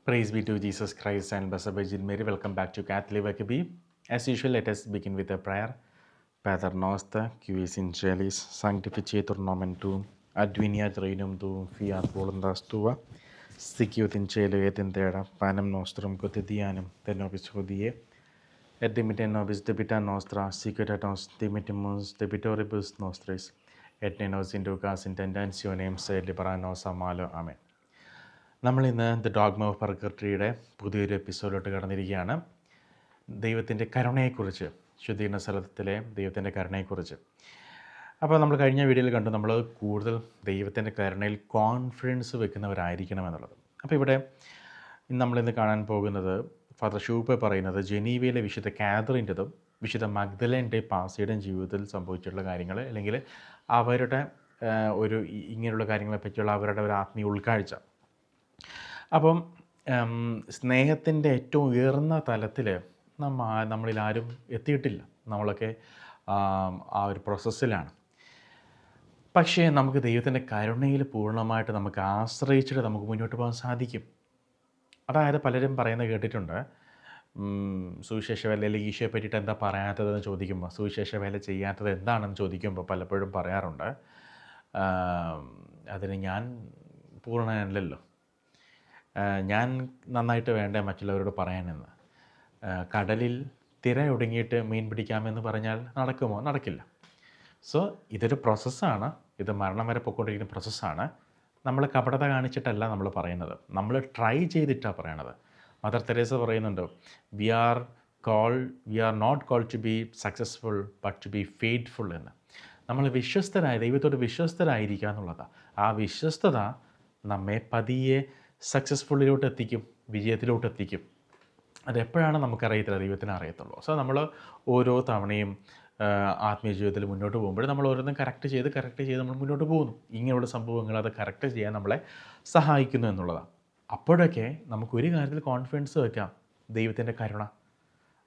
Praise be to Jesus Christ and blessed Virgin Mary. Welcome back to Catholic Wakabi. As usual, let us begin with a prayer. Pater noster, qui es in celis, sanctificetur nomen tuum, adveniat regnum tuum, fiat voluntas tua, sicut in cielo et in terra, panem nostrum quotidianum, de nobis hodie, et dimitte nobis debita nostra, sicut et nos dimittimus debitoribus nostris, et ne nos inducas in tentationem, sed libera nos a malo. Amen. നമ്മളിന്ന് the dogma of പർഗട്ടറിയുടെ പുതിയൊരു എപ്പിസോഡിലോട്ട് കടന്നിരിക്കുകയാണ്. ദൈവത്തിൻ്റെ കരുണയെക്കുറിച്ച്, ശുദ്ധീകരണ സ്ഥലത്തിലെ ദൈവത്തിൻ്റെ കരുണയെക്കുറിച്ച്. അപ്പോൾ നമ്മൾ കഴിഞ്ഞ വീഡിയോയിൽ കണ്ടു നമ്മൾ കൂടുതൽ ദൈവത്തിൻ്റെ കരുണയിൽ കോൺഫിഡൻസ് വെക്കുന്നവരായിരിക്കണം എന്നുള്ളത്. അപ്പോൾ ഇവിടെ നമ്മളിന്ന് കാണാൻ പോകുന്നത് ഫാദർ ഷൂപ്പെ പറയുന്നത് ജനീവയിലെ വിശുദ്ധ കാതറിൻ്റെതും വിശുദ്ധ മഗ്ദലേൻ്റെ പാസിയുടെയും ജീവിതത്തിൽ സംഭവിച്ചിട്ടുള്ള കാര്യങ്ങൾ, അല്ലെങ്കിൽ അവരുടെ ഒരു ഇങ്ങനെയുള്ള കാര്യങ്ങളെ പറ്റിയുള്ള അവരുടെ ഒരു ആത്മീയ ഉൾക്കാഴ്ച. അപ്പം സ്നേഹത്തിൻ്റെ ഏറ്റവും ഉയർന്ന തലത്തിൽ നമ്മളിൽ ആരും എത്തിയിട്ടില്ല. നമ്മളൊക്കെ ആ ഒരു പ്രോസസ്സിലാണ്. പക്ഷേ നമുക്ക് ദൈവത്തിൻ്റെ കരുണയിൽ പൂർണ്ണമായിട്ട് നമുക്ക് ആശ്രയിച്ചിട്ട് നമുക്ക് മുന്നോട്ട് പോകാൻ സാധിക്കും. അതായത് പലരും പറയുന്നത് കേട്ടിട്ടുണ്ട്, സുവിശേഷ വേല അല്ലെങ്കിൽ ഈശോയെ പറ്റിയിട്ട് എന്താ പറയാത്തതെന്ന് ചോദിക്കുമ്പോൾ, സുവിശേഷ വേല ചെയ്യാത്തത് എന്താണെന്ന് ചോദിക്കുമ്പോൾ പലപ്പോഴും പറയാറുണ്ട്, അതിന് ഞാൻ പൂർണ്ണനല്ലല്ലോ, ഞാൻ നന്നായിട്ട് വേണ്ടേ മറ്റുള്ളവരോട് പറയാനെന്ന്. കടലിൽ തിര ഒടുങ്ങിയിട്ട് മീൻ പിടിക്കാമെന്ന് പറഞ്ഞാൽ നടക്കുമോ? നടക്കില്ല. സോ ഇതൊരു പ്രോസസ്സാണ്, ഇത് മരണം വരെ പോയിക്കൊണ്ടിരിക്കുന്ന പ്രോസസ്സാണ്. നമ്മൾ കപടത കാണിച്ചിട്ടല്ല നമ്മൾ പറയുന്നത്, നമ്മൾ ട്രൈ ചെയ്തിട്ടാണ് പറയണത്. മദർ തെരേസ പറയുന്നുണ്ട്, we are not called to be successful but to be faithful എന്ന്. നമ്മൾ ദൈവത്തോട് വിശ്വസ്തരായിരിക്കുക എന്നുള്ളതാണ്. ആ വിശ്വസ്തത നമ്മെ പതിയെ സക്സസ്ഫുള്ളിലോട്ട് എത്തിക്കും, വിജയത്തിലോട്ട് എത്തിക്കും. അതെപ്പോഴാണ് നമുക്കറിയത്തില്ല, ദൈവത്തിന് അറിയത്തുള്ളൂ. സോ നമ്മൾ ഓരോ തവണയും ആത്മീയ ജീവിതത്തിൽ മുന്നോട്ട് പോകുമ്പോൾ നമ്മൾ ഓരോന്നും കറക്റ്റ് ചെയ്ത് നമ്മൾ മുന്നോട്ട് പോകുന്നു. ഇങ്ങനെയുള്ള സംഭവങ്ങൾ അത് കറക്റ്റ് ചെയ്യാൻ നമ്മളെ സഹായിക്കുന്നു എന്നുള്ളതാണ്. അപ്പോഴൊക്കെ നമുക്കൊരു കാര്യത്തിൽ കോൺഫിഡൻസ് വയ്ക്കാം, ദൈവത്തിൻ്റെ കരുണ.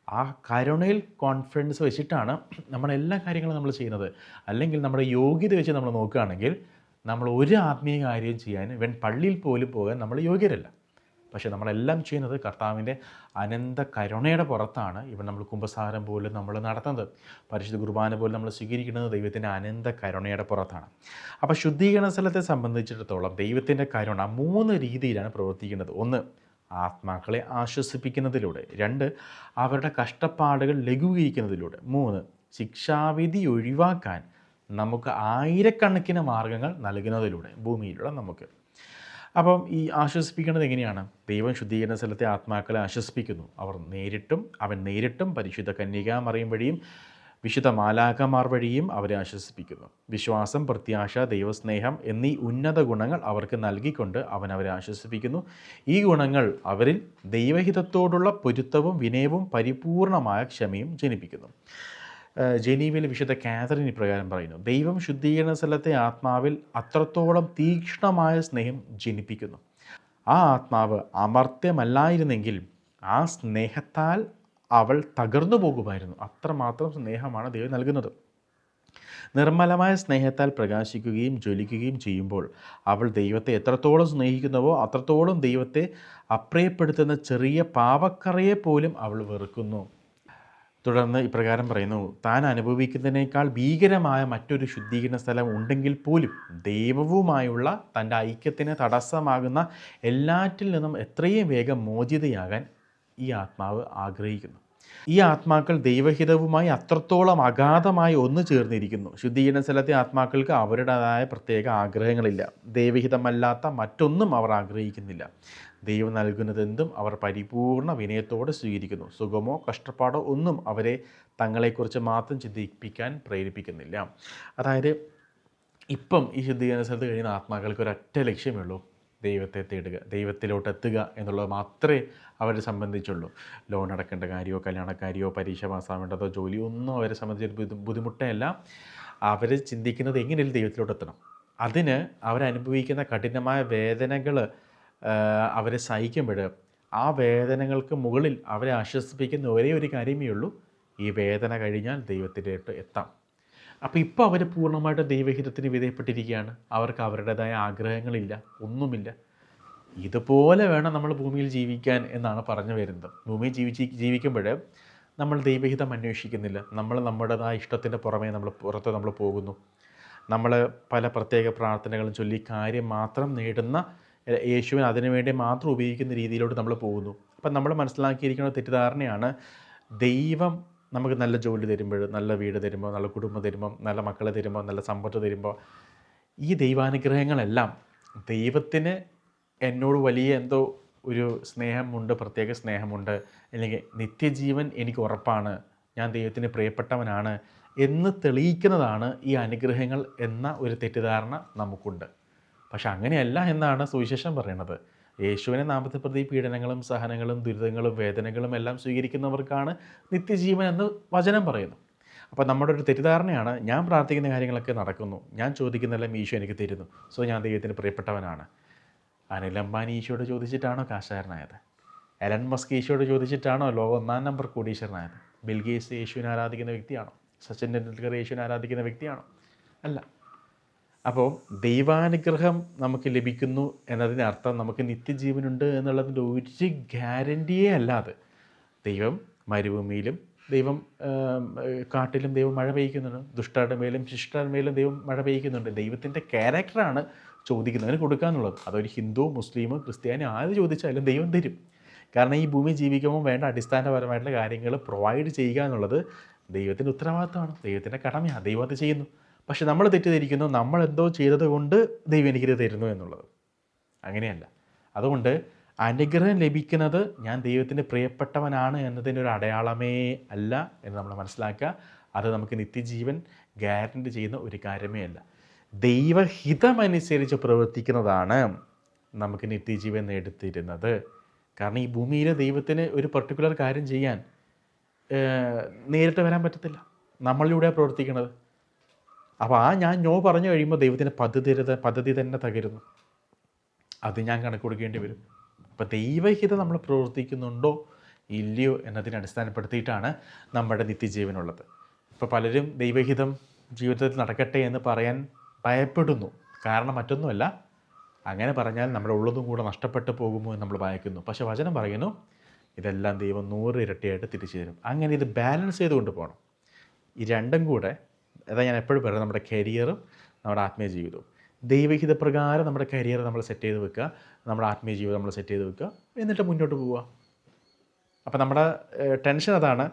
ആ കരുണയിൽ കോൺഫിഡൻസ് വെച്ചിട്ടാണ് നമ്മളെല്ലാ കാര്യങ്ങളും നമ്മൾ ചെയ്യുന്നത്. അല്ലെങ്കിൽ നമ്മുടെ യോഗ്യത വെച്ച് നമ്മൾ നോക്കുകയാണെങ്കിൽ നമ്മൾ ഒരു ആത്മീയ കാര്യം ചെയ്യാൻ പള്ളിയിൽ പോലും പോകാൻ നമ്മൾ യോഗ്യരല്ല. പക്ഷേ നമ്മളെല്ലാം ചെയ്യുന്നത് കർത്താവിൻ്റെ അനന്ത കരുണയുടെ പുറത്താണ്. ഇവൻ നമ്മൾ കുമ്പസാരം പോലും നമ്മൾ നടത്തുന്നത്, പരിശുദ്ധ കുർബാന പോലും നമ്മൾ സ്വീകരിക്കുന്നത് ദൈവത്തിൻ്റെ അനന്ത കരുണയുടെ പുറത്താണ്. അപ്പോൾ ശുദ്ധീകരണ സ്ഥലത്തെ സംബന്ധിച്ചിടത്തോളം ദൈവത്തിൻ്റെ കരുണ 3 രീതിയിലാണ് പ്രവർത്തിക്കുന്നത്. 1, ആത്മാക്കളെ ആശ്വസിപ്പിക്കുന്നതിലൂടെ. 2, അവരുടെ കഷ്ടപ്പാടുകൾ ലഘൂകരിക്കുന്നതിലൂടെ. 3, ശിക്ഷാവിധി ഒഴിവാക്കാൻ നമുക്ക് ആയിരക്കണക്കിന് മാർഗ്ഗങ്ങൾ നൽകുന്നതിലൂടെ ഭൂമിയിലുള്ള നമുക്ക്. അപ്പം ഈ ആശ്വസിപ്പിക്കുന്നത് എങ്ങനെയാണ്? ദൈവം ശുദ്ധീകരണ സ്ഥലത്തെ ആത്മാക്കളെ ആശ്വസിപ്പിക്കുന്നു. അവൻ നേരിട്ടും പരിശുദ്ധ കന്യകാമറിയം വഴിയും വിശുദ്ധ മാലാഖമാർ വഴിയും അവരെ ആശ്വസിപ്പിക്കുന്നു. വിശ്വാസം, പ്രത്യാശ, ദൈവസ്നേഹം എന്നീ ഉന്നത ഗുണങ്ങൾ അവർക്ക് നൽകിക്കൊണ്ട് അവൻ അവരെ ആശ്വസിപ്പിക്കുന്നു. ഈ ഗുണങ്ങൾ അവരിൽ ദൈവഹിതത്തോടുള്ള പൊരുത്തവും വിനയവും പരിപൂർണമായ ക്ഷമയും ജനിപ്പിക്കുന്നു. ജനീവയിലെ വിശുദ്ധ കാതറിൻ ഇപ്രകാരം പറയുന്നു, ദൈവം ശുദ്ധീകരണ സ്ഥലത്തെ ആത്മാവിൽ അത്രത്തോളം തീക്ഷ്ണമായ സ്നേഹം ജനിപ്പിക്കുന്നു. ആ ആത്മാവ് അമർത്യമല്ലായിരുന്നെങ്കിൽ ആ സ്നേഹത്താൽ അവൾ തകർന്നു പോകുമായിരുന്നു. അത്രമാത്രം സ്നേഹമാണ് ദൈവം നൽകുന്നത്. നിർമ്മലമായ സ്നേഹത്താൽ പ്രകാശിക്കുകയും ജ്വലിക്കുകയും ചെയ്യുമ്പോൾ അവൾ ദൈവത്തെ എത്രത്തോളം സ്നേഹിക്കുന്നുവോ അത്രത്തോളം ദൈവത്തെ അപ്രിയപ്പെടുത്തുന്ന ചെറിയ പാവക്കറയെ പോലും അവൾ വെറുക്കുന്നു. തുടർന്ന് ഇപ്രകാരം പറയുന്നു, താൻ അനുഭവിക്കുന്നതിനേക്കാൾ ഭീകരമായ മറ്റൊരു ശുദ്ധീകരണ സ്ഥലം ഉണ്ടെങ്കിൽ പോലും ദൈവവുമായുള്ള തൻ്റെ ഐക്യത്തിന് തടസ്സമാകുന്ന എല്ലാറ്റിൽ നിന്നും എത്രയും വേഗം മോചിതയാകാൻ ഈ ആത്മാവ് ആഗ്രഹിക്കുന്നു. ഈ ആത്മാക്കൾ ദൈവഹിതവുമായി അത്രത്തോളം അഗാധമായി ഒന്നു ചേർന്നിരിക്കുന്നു. ശുദ്ധീകരണ സ്ഥലത്തെ ആത്മാക്കൾക്ക് അവരുടേതായ പ്രത്യേക ആഗ്രഹങ്ങളില്ല. ദൈവഹിതമല്ലാത്ത മറ്റൊന്നും അവർ ആഗ്രഹിക്കുന്നില്ല. ദൈവം നൽകുന്നതെന്തും അവർ പരിപൂർണ വിനയത്തോടെ സ്വീകരിക്കുന്നു. സുഖമോ കഷ്ടപ്പാടോ ഒന്നും അവരെ തങ്ങളെക്കുറിച്ച് മാത്രം ചിന്തിപ്പിക്കാൻ പ്രേരിപ്പിക്കുന്നില്ല. അതായത് ഇപ്പം ഈ ശുദ്ധീകരണ സ്ഥലത്ത് കഴിയുന്ന ആത്മാക്കൾക്ക് ഒരൊറ്റ ലക്ഷ്യമേ ഉള്ളൂ, ദൈവത്തെ തേടുക, ദൈവത്തിലോട്ട് എത്തുക എന്നുള്ളത് മാത്രമേ അവരെ സംബന്ധിച്ചുള്ളൂ. ലോൺ അടക്കേണ്ട കാര്യമോ കല്യാണക്കാരിയോ പരീക്ഷ പാസ്സാവേണ്ടതോ ജോലിയോ ഒന്നും അവരെ സംബന്ധിച്ച് ബുദ്ധിമുട്ടല്ല. അവർ ചിന്തിക്കുന്നത് എങ്ങനെയും ദൈവത്തിലോട്ട് എത്തണം. അതിന് അവരനുഭവിക്കുന്ന കഠിനമായ വേദനകൾ അവരെ സഹിക്കുമ്പോൾ ആ വേദനകൾക്ക് മുകളിൽ അവരെ ആശ്വസിപ്പിക്കുന്ന ഒരേ ഒരു കാര്യമേ ഉള്ളൂ, ഈ വേദന കഴിഞ്ഞാൽ ദൈവത്തിലോട്ട് എത്താം. അപ്പോൾ ഇപ്പോൾ അവർ പൂർണ്ണമായിട്ട് ദൈവഹിതത്തിന് വിധേയപ്പെട്ടിരിക്കുകയാണ്. അവർക്ക് അവരുടേതായ ആഗ്രഹങ്ങളില്ല, ഒന്നുമില്ല. ഇതുപോലെ വേണം നമ്മൾ ഭൂമിയിൽ ജീവിക്കാൻ എന്നാണ് പറഞ്ഞു വരുന്നത്. ഭൂമിയിൽ ജീവിക്കുമ്പോൾ നമ്മൾ ദൈവഹിതം അന്വേഷിക്കുന്നില്ല. നമ്മൾ നമ്മുടേതായ ഇഷ്ടത്തിൻ്റെ പുറമേ നമ്മൾ പോകുന്നു. നമ്മൾ പല പ്രത്യേക പ്രാർത്ഥനകളും ചൊല്ലി കാര്യം മാത്രം നേടുന്ന, യേശുവിന് അതിനുവേണ്ടി മാത്രം ഉപയോഗിക്കുന്ന രീതിയിലോട്ട് നമ്മൾ പോകുന്നു. അപ്പം നമ്മൾ മനസ്സിലാക്കിയിരിക്കുന്ന തെറ്റിദ്ധാരണയാണ്, ദൈവം നമുക്ക് നല്ല ജോലി തരുമ്പോൾ, നല്ല വീട് തരുമ്പോൾ, നല്ല കുടുംബം തരുമ്പോൾ, നല്ല മക്കളെ തരുമ്പോൾ, നല്ല സമ്പത്ത് തരുമ്പോൾ, ഈ ദൈവാനുഗ്രഹങ്ങളെല്ലാം ദൈവത്തിന് എന്നോട് വലിയ എന്തോ ഒരു സ്നേഹമുണ്ട്, പ്രത്യേക സ്നേഹമുണ്ട്, അല്ലെങ്കിൽ നിത്യജീവൻ എനിക്ക് ഉറപ്പാണ്, ഞാൻ ദൈവത്തിന് പ്രിയപ്പെട്ടവനാണ് എന്ന് തെളിയിക്കുന്നതാണ് ഈ അനുഗ്രഹങ്ങൾ എന്ന ഒരു തെറ്റിദ്ധാരണ നമുക്കുണ്ട്. പക്ഷെ അങ്ങനെയല്ല എന്നാണ് സുവിശേഷം പറയുന്നത്. യേശുവിനെ നാമത്തെ പ്രതി പീഡനങ്ങളും സഹനങ്ങളും ദുരിതങ്ങളും വേദനകളും എല്ലാം സ്വീകരിക്കുന്നവർക്കാണ് നിത്യജീവൻ എന്ന് വചനം പറയുന്നു. അപ്പോൾ നമ്മുടെ ഒരു തെറ്റിദ്ധാരണയാണ്, ഞാൻ പ്രാർത്ഥിക്കുന്ന കാര്യങ്ങളൊക്കെ നടക്കുന്നു, ഞാൻ ചോദിക്കുന്നതെല്ലാം ഈശോ എനിക്ക് തരുന്നു, സോ ഞാൻ ദൈവത്തിന് പ്രിയപ്പെട്ടവനാണ്. അനിൽ അംബാനി ഈശോയോട് ചോദിച്ചിട്ടാണോ കാശാരനായത്? എലൻ മസ്ക് ഈശോയോട് ചോദിച്ചിട്ടാണോ ലോക 1-ാം നമ്പർ കോടീശ്വരനായത്? ബിൽഗേറ്റ്സ് യേശുവിനെ ആരാധിക്കുന്ന വ്യക്തിയാണോ? സച്ചിൻ ടെണ്ടുൽക്കർ യേശുവിനെ ആരാധിക്കുന്ന വ്യക്തിയാണോ? അല്ല. അപ്പോൾ ദൈവാനുഗ്രഹം നമുക്ക് ലഭിക്കുന്നു എന്നതിൻ്റെ അർത്ഥം നമുക്ക് നിത്യജീവനുണ്ട് എന്നുള്ളതിൻ്റെ ഒരു ഗ്യാരൻറ്റിയേ അല്ലാതെ, ദൈവം മരുഭൂമിയിലും ദൈവം കാട്ടിലും ദൈവം മഴ പെയ്യ്ക്കുന്നുണ്ട്, ദുഷ്ടരുടെ മേലും ശിഷ്ടരുടെ മേലും ദൈവം മഴ പെയ്യ്ക്കുന്നുണ്ട്. ദൈവത്തിൻ്റെ ക്യാരക്ടറാണ് ചോദിക്കുന്നതിന് കൊടുക്കാന്നുള്ളത്. അതൊരു ഹിന്ദു, മുസ്ലിം, ക്രിസ്ത്യാനി ആര് ചോദിച്ചാലും ദൈവം തരും. കാരണം ഈ ഭൂമി ജീവിക്കുമ്പോൾ വേണ്ട അടിസ്ഥാനപരമായിട്ടുള്ള കാര്യങ്ങൾ പ്രൊവൈഡ് ചെയ്യുക എന്നുള്ളത് ദൈവത്തിൻ്റെ ഉത്തരവാദിത്തമാണ്, ദൈവത്തിൻ്റെ കടമയാണ്. ദൈവം അത് ചെയ്യുന്നു. പക്ഷെ നമ്മൾ തെറ്റിദ്ധരിക്കുന്നു, നമ്മളെന്തോ ചെയ്തത് കൊണ്ട് ദൈവം എനിക്കിത് തരുന്നു എന്നുള്ളത്. അങ്ങനെയല്ല. അതുകൊണ്ട് അനുഗ്രഹം ലഭിക്കുന്നത് ഞാൻ ദൈവത്തിൻ്റെ പ്രിയപ്പെട്ടവനാണ് എന്നതിൻ്റെ ഒരു അടയാളമേ അല്ല എന്ന് നമ്മൾ മനസ്സിലാക്കുക. അത് നമുക്ക് നിത്യജീവൻ ഗ്യാരണ്ടി ചെയ്യുന്ന ഒരു കാര്യമേ അല്ല. ദൈവഹിതമനുസരിച്ച് പ്രവർത്തിക്കുന്നതാണ് നമുക്ക് നിത്യജീവൻ നേടിത്തരുന്നത്. കാരണം ഈ ഭൂമിയിൽ ദൈവത്തിന് ഒരു പർട്ടിക്കുലർ കാര്യം ചെയ്യാൻ നേരിട്ട് വരാൻ പറ്റത്തില്ല, നമ്മളിലൂടെയാണ് പ്രവർത്തിക്കുന്നത്. അപ്പോൾ ഞാൻ നോ പറഞ്ഞു കഴിയുമ്പോൾ ദൈവത്തിൻ്റെ പദ്ധതി തന്നെ തകരുന്നു. അത് ഞാൻ കണക്ക് കൊടുക്കേണ്ടി വരും. അപ്പോൾ ദൈവഹിതം നമ്മൾ പ്രവർത്തിക്കുന്നുണ്ടോ ഇല്ലയോ എന്നതിനെ അടിസ്ഥാനപ്പെടുത്തിയിട്ടാണ് നമ്മുടെ നിത്യജീവനുള്ളത്. ഇപ്പോൾ പലരും ദൈവഹിതം ജീവിതത്തിൽ നടക്കട്ടെ എന്ന് പറയാൻ ഭയപ്പെടുന്നു. കാരണം മറ്റൊന്നുമല്ല, അങ്ങനെ പറഞ്ഞാൽ നമ്മുടെ ഉള്ളതും കൂടെ നഷ്ടപ്പെട്ടു പോകുമോ എന്ന് നമ്മൾ ഭയക്കുന്നു. പക്ഷേ വചനം പറയുന്നു, ഇതെല്ലാം ദൈവം 100 ഇരട്ടിയായിട്ട് തിരിച്ചു തരും. അങ്ങനെ ഇത് ബാലൻസ് ചെയ്തുകൊണ്ട് പോകണം. ഈ രണ്ടും കൂടെ, അതാ ഞാൻ എപ്പോഴും പറയുന്നത്, നമ്മുടെ കരിയറും നമ്മുടെ ആത്മീയ ജീവിതവും. ദൈവഹിത പ്രകാരം നമ്മുടെ കരിയർ നമ്മൾ സെറ്റ് ചെയ്ത് വെക്കുക, നമ്മുടെ ആത്മീയ ജീവിതം നമ്മൾ സെറ്റ് ചെയ്ത് വെക്കുക, എന്നിട്ട് മുന്നോട്ട് പോവുക. അപ്പോൾ നമ്മുടെ ടെൻഷൻ അതാണ്,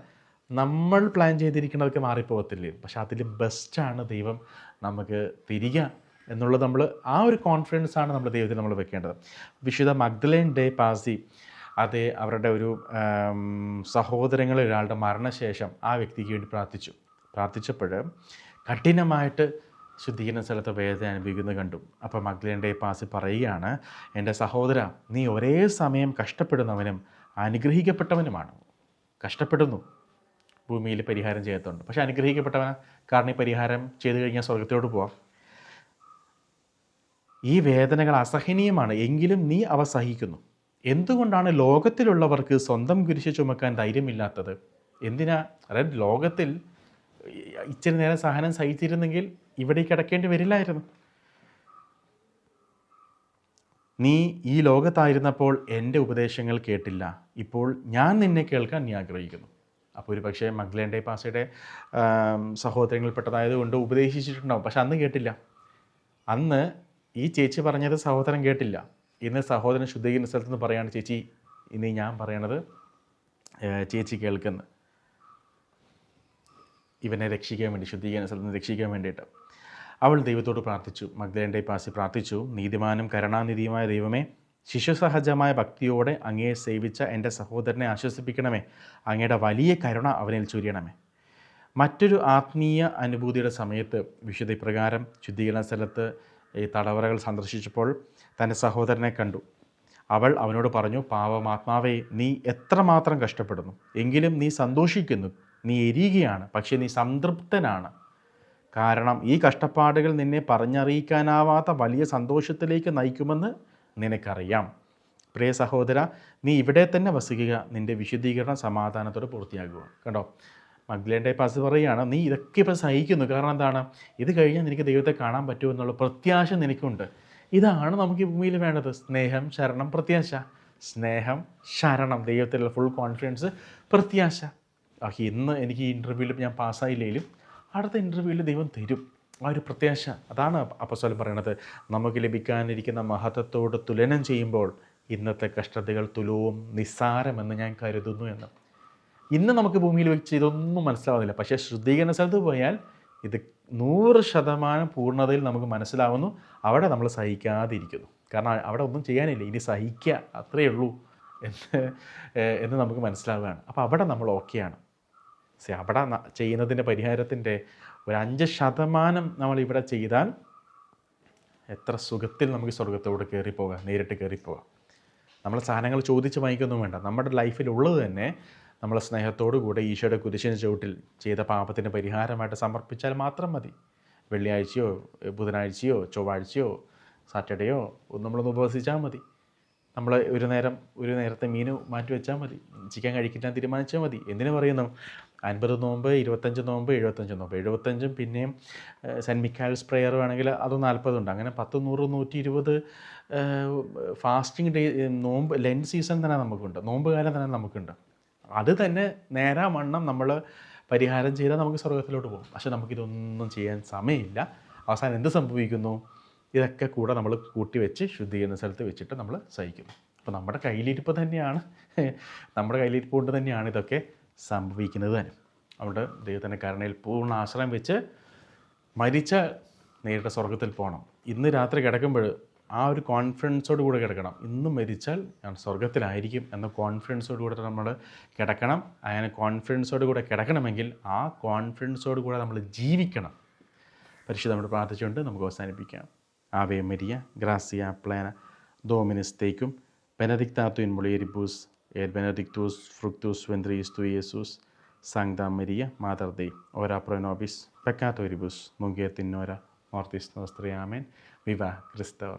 നമ്മൾ പ്ലാൻ ചെയ്തിരിക്കുന്നതൊക്കെ മാറിപ്പോകത്തില്ലേ, പക്ഷെ അതിൽ ബെസ്റ്റാണ് ദൈവം നമുക്ക് തിരിക എന്നുള്ളത് നമ്മൾ ആ ഒരു കോൺഫിഡൻസാണ് നമ്മൾ ദൈവത്തിൽ നമ്മൾ വെക്കേണ്ടത്. വിശുദ്ധ മഗ്ദലേൻ ഡേ പാസി, അത് അവരുടെ ഒരു സഹോദരങ്ങളിൽ ഒരാളുടെ മരണശേഷം ആ വ്യക്തിക്ക് വേണ്ടി പ്രാർത്ഥിച്ചപ്പോൾ കഠിനമായിട്ട് ശുദ്ധീകരണ സ്ഥലത്ത് വേദന അനുഭവിക്കുന്നത് കണ്ടു. അപ്പോൾ മഗ്ദലേൻ ഡേ പാസി പറയുകയാണ്, എൻ്റെ സഹോദര, നീ ഒരേ സമയം കഷ്ടപ്പെടുന്നവനും അനുഗ്രഹിക്കപ്പെട്ടവനുമാണ്. കഷ്ടപ്പെടുന്നു, ഭൂമിയിൽ പരിഹാരം ചെയ്യത്തുണ്ട്, പക്ഷെ അനുഗ്രഹിക്കപ്പെട്ടവന് കാരണം ഈ പരിഹാരം ചെയ്തു കഴിഞ്ഞാൽ സ്വർഗത്തിലോട്ട് പോവാം. ഈ വേദനകൾ അസഹനീയമാണ്, എങ്കിലും നീ അവ സഹിക്കുന്നു. എന്തുകൊണ്ടാണ് ലോകത്തിലുള്ളവർക്ക് സ്വന്തം കുരിശ് ചുമക്കാൻ ധൈര്യമില്ലാത്തത്? എന്തിനാ? അതായത് ലോകത്തിൽ ഇച്ചിരി നേരം സഹനം സഹിച്ചിരുന്നെങ്കിൽ ഇവിടെ കിടക്കേണ്ടി വരില്ലായിരുന്നു. നീ ഈ ലോകത്തായിരുന്നപ്പോൾ എൻ്റെ ഉപദേശങ്ങൾ കേട്ടില്ല, ഇപ്പോൾ ഞാൻ നിന്നെ കേൾക്കാൻ നീ ആഗ്രഹിക്കുന്നു. അപ്പോൾ ഒരു പക്ഷേ മഗ്ദലേൻ ഡേ പാസിയുടെ സഹോദരങ്ങളിൽപ്പെട്ടതായതുകൊണ്ട് ഉപദേശിച്ചിട്ടുണ്ടാവും, പക്ഷെ അന്ന് കേട്ടില്ല. അന്ന് ഈ ചേച്ചി പറഞ്ഞത് സഹോദരൻ കേട്ടില്ല. ഇന്ന് സഹോദരൻ ശുദ്ധീകരണ സ്ഥലത്ത് നിന്ന് പറയുകയാണ്, ചേച്ചി ഇന്ന് ഞാൻ പറയണത് ചേച്ചി കേൾക്കുന്നു. ഇവനെ രക്ഷിക്കാൻ വേണ്ടി, ശുദ്ധീകരണ സ്ഥലത്ത് നിന്ന് രക്ഷിക്കാൻ വേണ്ടിയിട്ട് അവൾ ദൈവത്തോട് പ്രാർത്ഥിച്ചു. മഗ്ദലേൻ ഡേ പാസി പ്രാർത്ഥിച്ചു, നീതിമാനും കരുണാനിധിയുമായ ദൈവമേ, ശിശുസഹജമായ ഭക്തിയോടെ അങ്ങയെ സേവിച്ച എൻ്റെ സഹോദരനെ ആശ്വസിപ്പിക്കണമേ. അങ്ങയുടെ വലിയ കരുണ അവനിൽ ചൊരിയണമേ. മറ്റൊരു ആത്മീയ അനുഭൂതിയുടെ സമയത്ത് വിശുദ്ധ ഇപ്രകാരം ശുദ്ധീകരണ സ്ഥലത്ത് ഈ തടവറകൾ സന്ദർശിച്ചപ്പോൾ തൻ്റെ സഹോദരനെ കണ്ടു. അവൾ അവനോട് പറഞ്ഞു, പാവമാത്മാവേ, നീ എത്രമാത്രം കഷ്ടപ്പെടുന്നു, എങ്കിലും നീ സന്തോഷിക്കുന്നു. നീ എരിയുകയാണ്, പക്ഷേ നീ സംതൃപ്തനാണ്. കാരണം ഈ കഷ്ടപ്പാടുകൾ നിന്നെ പറഞ്ഞറിയിക്കാനാവാത്ത വലിയ സന്തോഷത്തിലേക്ക് നയിക്കുമെന്ന് നിനക്കറിയാം. പ്രിയ സഹോദര, നീ ഇവിടെ തന്നെ വസിക്കുക, നിൻ്റെ വിശുദ്ധീകരണം സമാധാനത്തോടെ പൂർത്തിയാകുക. കണ്ടോ, മഗ്ദലേൻ ഡേ പാസി പറയുകയാണ്, നീ ഇതൊക്കെ ഇപ്പോൾ സഹിക്കുന്നു. കാരണം എന്താണ്? ഇത് കഴിഞ്ഞാൽ നിനക്ക് ദൈവത്തെ കാണാൻ പറ്റുമെന്നുള്ള പ്രത്യാശ നിനക്കുണ്ട്. ഇതാണ് നമുക്ക് ഈ ഭൂമിയിൽ വേണ്ടത്. സ്നേഹം, ശരണം, പ്രത്യാശ. സ്നേഹം, ശരണം, ദൈവത്തിലുള്ള ഫുൾ കോൺഫിഡൻസ്, പ്രത്യാശ. ഇന്ന് എനിക്ക് ഈ ഇൻ്റർവ്യൂവിൽ ഞാൻ പാസ്സായില്ലെങ്കിലും അടുത്ത ഇൻ്റർവ്യൂവിൽ ദൈവം തരും. ആ ഒരു പ്രത്യാശ. അതാണ് അപ്പോസ്തലൻ പറയണത്, നമുക്ക് ലഭിക്കാനിരിക്കുന്ന മഹത്വത്തോട് തുലനം ചെയ്യുമ്പോൾ ഇന്നത്തെ കഷ്ടതകൾ തുലവും നിസ്സാരമെന്ന് ഞാൻ കരുതുന്നു എന്ന്. ഇന്ന് നമുക്ക് ഭൂമിയിൽ വെച്ച് ഇതൊന്നും മനസ്സിലാവുന്നില്ല. പക്ഷേ ശുദ്ധീകരണ സ്ഥലത്ത് പോയാൽ ഇത് 100% പൂർണ്ണതയിൽ നമുക്ക് മനസ്സിലാവുന്നു. അവിടെ നമ്മൾ സഹിക്കാതിരിക്കുന്നു. കാരണം അവിടെ ഒന്നും ചെയ്യാനില്ല, ഇനി സഹിക്കുക അത്രയേ ഉള്ളൂ എന്ന് നമുക്ക് മനസ്സിലാവുകയാണ്. അപ്പോൾ അവിടെ നമ്മൾ ഓക്കെയാണ്. അവിടെ ചെയ്യുന്നതിൻ്റെ പരിഹാരത്തിൻ്റെ ഒരു 5% നമ്മളിവിടെ ചെയ്താൽ എത്ര സുഖത്തിൽ നമുക്ക് സ്വർഗത്തോട് കയറിപ്പോകാം, നേരിട്ട് കയറിപ്പോകാം. നമ്മൾ സാധനങ്ങൾ ചോദിച്ച് വാങ്ങിക്കൊന്നും വേണ്ട. നമ്മുടെ ലൈഫിലുള്ളത് തന്നെ നമ്മൾ സ്നേഹത്തോടു കൂടെ ഈശോയുടെ കുരിശിന് ചുവട്ടിൽ ചെയ്ത പാപത്തിന് പരിഹാരമായിട്ട് സമർപ്പിച്ചാൽ മാത്രം മതി. വെള്ളിയാഴ്ചയോ ബുധനാഴ്ചയോ ചൊവ്വാഴ്ചയോ സാറ്റർഡേയോ നമ്മളൊന്ന് ഉപവസിച്ചാൽ മതി. നമ്മൾ ഒരു നേരത്തെ മീൻ മാറ്റി വെച്ചാൽ മതി. ചിക്കൻ കഴിക്കാൻ തീരുമാനിച്ചാൽ മതി. എന്തിനു പറയുന്നു? 50 നോമ്പ്, 25 നോമ്പ്, 75 നോമ്പ്. 75 പിന്നെയും സെൻറ്റ് മിക്കാൽസ് പ്രെയർ വേണമെങ്കിൽ അത് 40 ഉണ്ട്. അങ്ങനെ 10, 100, 120 ഫാസ്റ്റിംഗ് ഡേ, നോമ്പ്, ലെൻറ്റ് സീസൺ തന്നെ നമുക്കുണ്ട്, നോമ്പ് കാലം തന്നെ നമുക്കുണ്ട്. അത് തന്നെ നേരാവണ്ണം നമ്മൾ പരിഹാരം ചെയ്താൽ നമുക്ക് സ്വർഗത്തിലോട്ട് പോകും. പക്ഷെ നമുക്കിതൊന്നും ചെയ്യാൻ സമയമില്ല. അവസാനം എന്ത് സംഭവിക്കുന്നു? ഇതൊക്കെ കൂടെ നമ്മൾ കൂട്ടി വെച്ച് ശുദ്ധീകരണ സ്ഥലത്ത് വെച്ചിട്ട് നമ്മൾ സഹിക്കുന്നു. അപ്പോൾ നമ്മുടെ കയ്യിലിരിപ്പ് കൊണ്ട് തന്നെയാണ് ഇതൊക്കെ സംഭവിക്കുന്നത് തന്നെ. അവിടെ ദൈവത്തിൻ്റെ കരുണയിൽ പൂർണ്ണ ആശ്രയം വെച്ച് മരിച്ചാൽ നേരിട്ട് സ്വർഗത്തിൽ പോകണം. ഇന്ന് രാത്രി കിടക്കുമ്പോൾ ആ ഒരു കോൺഫിഡൻസോട് കൂടെ കിടക്കണം. ഇന്ന് മരിച്ചാൽ ഞാൻ സ്വർഗത്തിലായിരിക്കും എന്ന കോൺഫിഡൻസോട് കൂടെ നമ്മൾ കിടക്കണം. അങ്ങനെ കോൺഫിഡൻസോട് കൂടെ കിടക്കണമെങ്കിൽ ആ കോൺഫിഡൻസോട് കൂടെ നമ്മൾ ജീവിക്കണം. പരിശുദ്ധ നമ്മൾ പ്രാർത്ഥിച്ചുകൊണ്ട് നമുക്ക് അവസാനിപ്പിക്കാം. Ave Maria, gracia plena, Dominus tecum, benedicta tu in mulieribus, et benedictus fructus ventris tui, Iesus. Sancta Maria, Mater Dei, ora pro nobis peccatoribus, nunc et in hora mortis nostrae. Amen. Viva Christe.